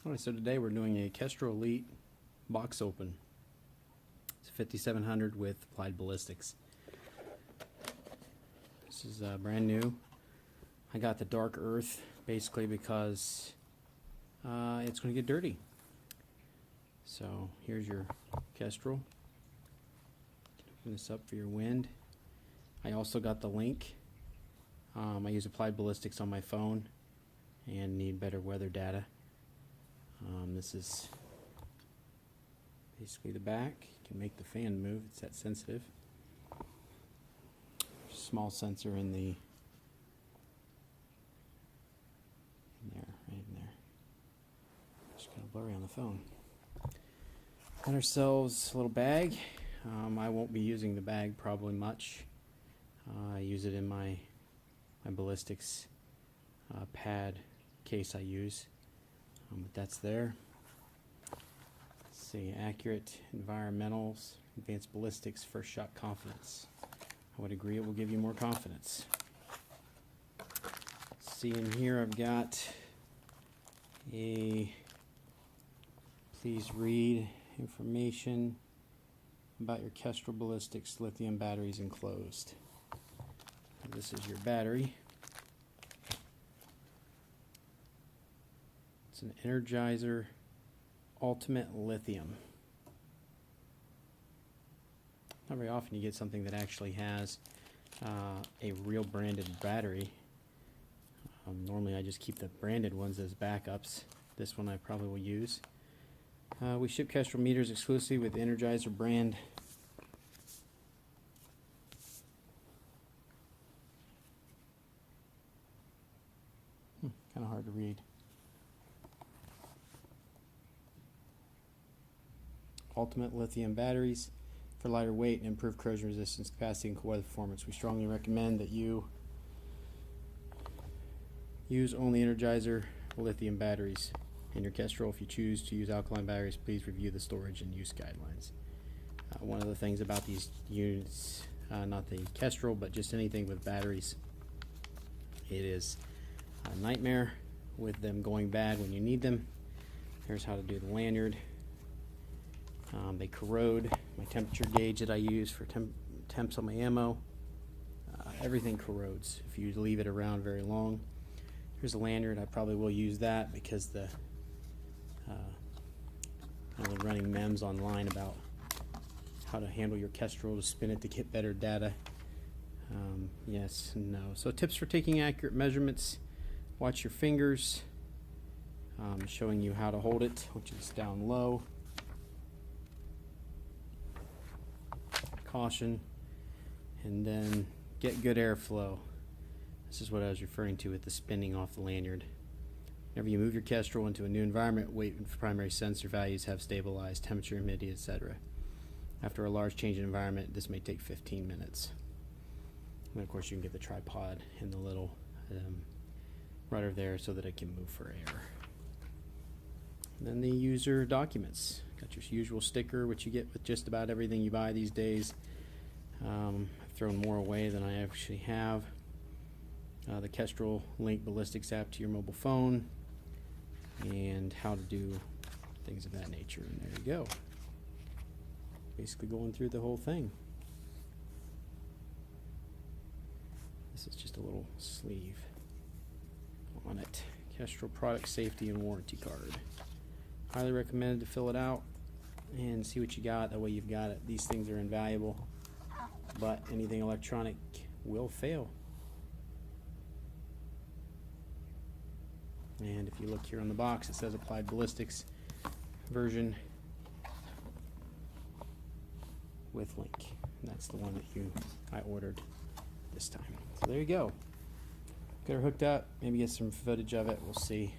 Alright, so today we're doing a Kestrel Elite box open. It's a 5700 with applied ballistics. This is brand new. I got the dark earth basically because it's going to get dirty. So here's your Kestrel. Open this up for your wind. I also got the link. I use applied ballistics on my phone and need better weather data. This is basically the back. You can make the fan move, it's that sensitive. Small sensor in the right in there. Just kind of blurry on the phone. Got ourselves a little bag. I won't be using the bag probably much. I use it in my ballistics pad case I use. But that's there. Let's see, accurate environmentals, advanced ballistics, first shot confidence. I would agree it will give you more confidence. See, in here I've got a please read information about your Kestrel ballistics lithium batteries enclosed. This is your battery. It's an Energizer Ultimate Lithium. Not very often you get something that actually has a real branded battery. Normally I just keep the branded ones as backups. This one I probably will use. We ship Kestrel meters exclusively with the Energizer brand. Kind of hard to read. Ultimate lithium batteries for lighter weight and improved corrosion resistance, capacity, and cool weather performance. We strongly recommend that you use only Energizer lithium batteries in your Kestrel. If you choose to use alkaline batteries, please review the storage and use guidelines. One of the things about these units, not the Kestrel, but just anything with batteries, it is a nightmare with them going bad when you need them. Here's how to do the lanyard. They corrode. My temperature gauge that I use for temps on my ammo, everything corrodes if you leave it around very long. Here's a lanyard. I probably will use that because the I've been running memes online about how to handle your Kestrel to spin it to get better data. Yes and no. So tips for taking accurate measurements: watch your fingers. Showing you how to hold it, which is down low. Caution, and then get good airflow. This is what I was referring to with the spinning off the lanyard. Whenever you move your Kestrel into a new environment, weight and primary sensor values have stabilized, temperature, humidity, etc. After a large change in environment, this may take 15 minutes. And of course you can get the tripod and the little rudder there so that it can move for air. And then the user documents. Got your usual sticker, which you get with just about everything you buy these days. I've thrown more away than I actually have. The Kestrel Link Ballistics app to your mobile phone, and how to do things of that nature. And there you go. Basically going through the whole thing. This is just a little sleeve on it. Kestrel product safety and warranty card. Highly recommended to fill it out and see what you got. That way you've got it. These things are invaluable, but anything electronic will fail. And if you look here on the box, it says applied ballistics version with link. And that's the one that I ordered this time. So there you go. Get her hooked up. Maybe get some footage of it. We'll see.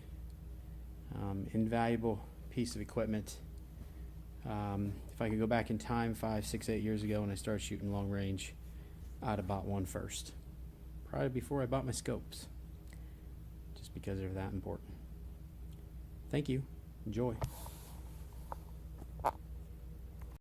Invaluable piece of equipment. If I could go back in time 5, 6, 8 years ago when I started shooting long range, I'd have bought one first. Probably before I bought my scopes. Just because they're that important. Thank you. Enjoy.